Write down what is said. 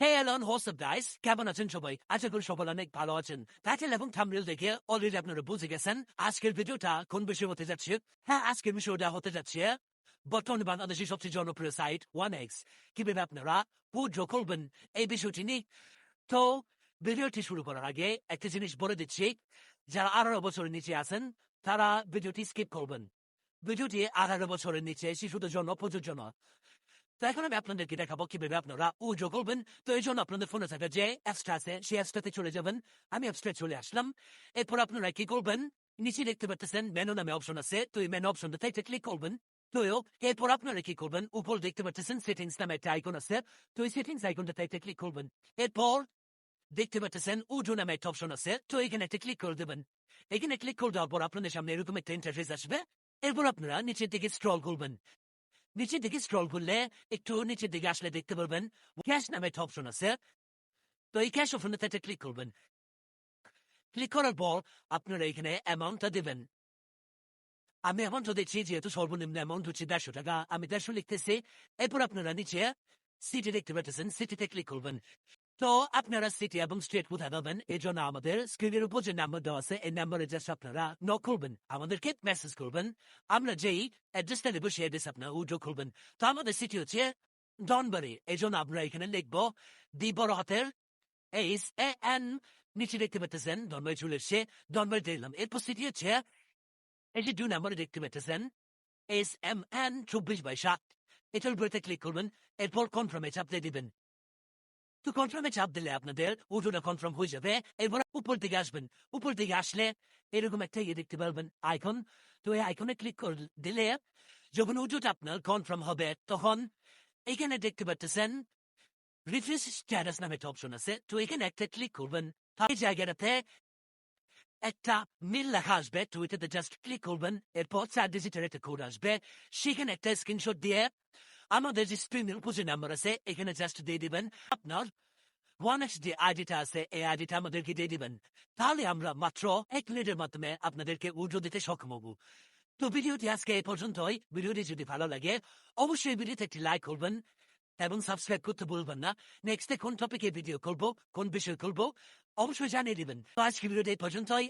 Hey Elon, what's up guys? কেমন আছেন সবাই? আশা করি সবাই অনেক ভালো আছেন। টাইটেল এবং থাম্বনেল দেখে অলরেডি আপনারা বুঝে গেছেন আজকের ভিডিওটা কোন বিষয় হতে যাচ্ছে। হ্যাঁ, আজকের বিষয়টা হতে যাচ্ছে বর্তমানে বাংলাদেশের সবচেয়ে জনপ্রিয় সাইট 1x কিভাবে আপনারা উইথড্র করবেন এই বিষয়টি নিয়ে। তো ভিডিওটি শুরু করার আগে একটা জিনিস বলে দিচ্ছি, যারা 18 বছরের নিচে আছেন তারা ভিডিওটি স্কিপ করবেন। ভিডিওটি 18 বছরের নিচে শিশুদের জন্য প্রযোজ্য নয়। তো এখন আমি আপনাদেরকে দেখাবো কিভাবে আপনারা উইথড্র করবেন। তো এই জন্য আপনাদের ফোনে থাকা যে অ্যাপসটা আছে সেই অ্যাপসটাতে চলে যাবেন। আমি অ্যাপসটা চলে আসলাম। এরপর আপনারা কি করবেন, নিচে দেখতে পাচ্ছেন মেনু নামে অপশন আছে, তো এই মেনু অপশনটাতে একটা ক্লিক করবেন। তো এরপর আপনারা কি করবেন, উপর দেখতে পাচ্ছেন সেটিংস নামে একটা আইকন আছে, তো এই সেটিংস আইকনটাতে একটা ক্লিক করবেন। এরপর দেখতে পাচ্ছেন উইথড্র নামে একটা অপশন আছে, তো এখানে একটা ক্লিক করে দেবেন। এখানে ক্লিক করে দেওয়ার পর আপনাদের সামনে এরকম একটা ইন্টারফেস আসবে। এরপর আপনারা নিচের দিকে স্ক্রল করবেন। নিচের দিকে স্ক্রল করলে একটু নিচের দিকে আসলে দেখতে পারবেন ক্যাশ নামে একটা অপশন আছে, তো এই ক্যাশ অপশনটাতে একটা ক্লিক করবেন। ক্লিক করার পর আপনারা এখানে অ্যামাউন্টটা দেবেন। আমি অ্যামাউন্টটা দিচ্ছি, যেহেতু সর্বনিম্ন অ্যামাউন্ট হচ্ছে 150 টাকা, আমি 150 লিখতেছি। এরপর আপনারা নিচে সিটি দেখতে পাচ্ছেন, সিটিতে ক্লিক করবেন। তো আপনারা সিটি এবং স্টেট কোথায় পাবেন, এই জন্য আমাদের স্ক্রিনের উপর যে নাম্বার দেওয়া আছে এই নাম্বারে জাস্ট আপনারা নক করবেন, আমাদেরকে মেসেজ করবেন। আমরা যেই অ্যাড্রেসটা দেবো সেই অ্যাড্রেস আপনারা উইথড্র করবেন। তো আমাদের সিটি হচ্ছে ডনবারি, এই জন্য আমরা এখানে লিখবো দি বড় হাতের SAN। নিচে দেখতে পাচ্ছেন ডনবারি চলে এসছে, ডনবারি দিলাম। এরপর সিটি হচ্ছে এই যে 2 নাম্বারে দেখতে পাচ্ছেন SMN 24/7, এটার উপরে ক্লিক করবেন। এরপর কনফার্মে চাপ দিয়ে দিবেন। তো কনফার্মে চাপ দিলে আপনাদের উইথড্রটা কনফার্ম হয়ে যাবে। এরপর উপর দিকে আসবেন। উপর দিকে আসলে এরকম একটা দেখতে পারবেন আইকন, তো এই আইকনে ক্লিক করে দিলে যখন উইথড্রটা আপনার কনফার্ম হবে তখন এখানে দেখতে পাচ্ছেন রিফ্রেশ স্ট্যাটাস নামে একটা অপশন আছে, তো এখানে একটা ক্লিক করবেন। এই জায়গাটাতে একটা মিল লেখা আসবে, তো এটাতে জাস্ট ক্লিক করবেন। এরপর 4 ডিজিটের একটা কোড আসবে, সেখানে একটা স্ক্রিনশট দিয়ে আমাদের যে স্ক্রিনের উপর যে নাম্বার আছে এখানে জাস্ট দিয়ে দিবেন। আপনার 1x যে আইডিটা আছে এই আইডিটা আমাদেরকে দিয়ে দিবেন। তাহলে আমরা মাত্র 1 মিনিটের মাধ্যমে আপনাদেরকে উইথড্র দিতে সক্ষম হব। তো ভিডিওটি আজকে এই পর্যন্তই। ভিডিওটি যদি ভালো লাগে অবশ্যই ভিডিওতে একটি লাইক করবেন এবং সাবস্ক্রাইব করতে ভুলবেন না। নেক্সটে কোন টপিকে ভিডিও করব, কোন বিষয় করব অবশ্যই জানিয়ে দিবেন। তো আজকে ভিডিওটি এই পর্যন্তই।